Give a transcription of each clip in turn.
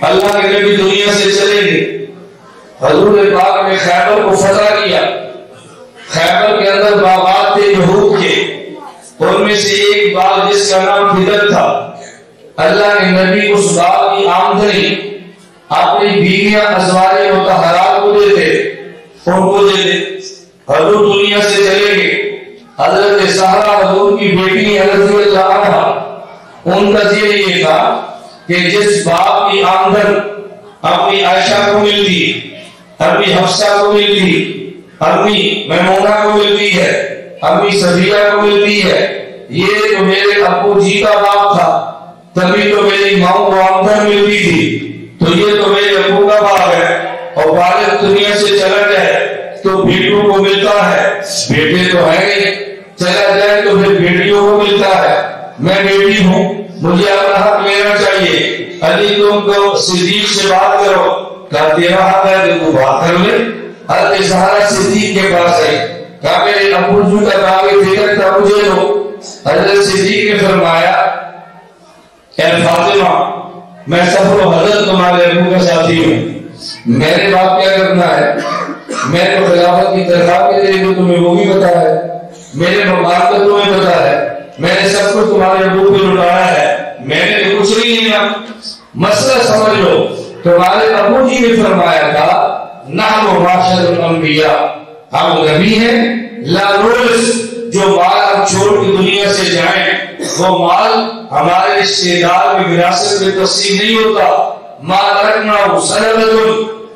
اللہ کے نبی دنیا سے چلے گئے، حضور پاک نے خیبر کو فتح کیا۔ خیبر کے اندر باغات تھے یہود کے، ان میں سے ایک باغ جس کا نام بدر تھا، اللہ کے نبی اس باغ کی آمدنی اپنی بیویاں ازواج مطہرات کو دیتے، ان کو دیتے۔ حضور دنیا سے چلے گئے، حضرت سہرا حضور کی بیٹی حضرت اللہ عنہا، ان کا ذکر یہ تھا کہ جس باپ کی آمدن اپنی عائشہ کو ملتی، اپنی حفصہ کو ملتی، اپنی میمونہ کو ملتی ہے، اپنی صفیہ کو ملتی ہے، یہ تو میرے ابو جی کا باپ تھا، تبھی تو میری ماں کو آمدن ملتی تھی، تو یہ تو میرے ابو کا باپ ہے۔ اور والد دنیا سے چلا جائے تو بیٹوں کو ملتا ہے، بیٹے تو ہے نہیں، چلا جائے تو پھر بیٹیوں کو ملتا ہے۔ میں بیٹی ہوں، مجھے اپنا حق لینا چاہیے۔ علی تم کو صدیق سے بات کرو، کہا تیرا حق ہے تو بات کر لے۔ حضرت سہرا صدیق کے پاس آئی، کہا میرے ابو جو کا دعوی فکر تھا مجھے دو۔ حضرت صدیق نے فرمایا اے فاطمہ، میں سفر و حضرت تمہارے ابو کا ساتھی ہوں، میرے باپ کیا کرنا ہے؟ میں تو خلافت کی درخواست کے لیے تمہیں وہ بھی پتا ہے، میرے مقام کا تمہیں پتا ہے، میں نے سب کچھ تمہارے ابو پہ لٹایا ہے، میں نے تو کچھ نہیں لیا۔ مسئلہ سمجھ لو، تمہارے ابو جی نے فرمایا تھا نحن معاشر الانبیاء، ہم نبی ہیں، لا نورث، جو مال ہم چھوڑ کے دنیا سے جائیں وہ مال ہمارے رشتے دار میں وراثت میں تقسیم نہیں ہوتا۔ مال رکھنا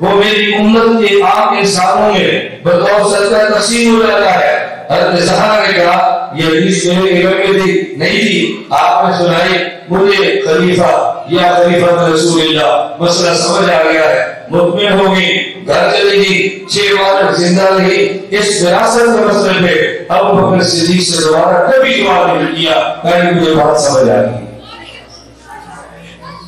وہ میری امت کے عام انسانوں میں بطور صدقہ تقسیم ہو جاتا ہے۔ حضرت سہرا نے کہا یہ حدیث میرے علم میں تھی نہیں تھی، آپ نے سنائی مجھے خلیفہ یا خلیفہ رسول اللہ، مسئلہ سمجھ آ گیا ہے، مطمئن ہوگی، گھر چلے گی، 6 ماہ زندہ رہی، اس وراثت کے مسئلے پہ ابو بکر صدیق سے دوبارہ کبھی جواب نہیں کیا، پہلے مجھے بات سمجھ آ گئی۔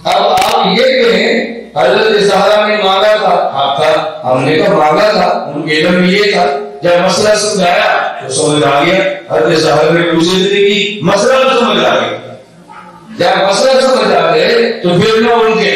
اب آپ یہ کہیں حضرت سہرا نے مانگا تھا، ہم نے تو مانگا تھا، ان کے علم میں یہ تھا، جب مسئلہ سمجھایا تو سمجھ آ گیا۔ حضرت سہرا نے کوشش کی، مسئلہ تو سمجھ آ گیا، جب مسئلہ سمجھ آ گئے تو پھر نہ ان کے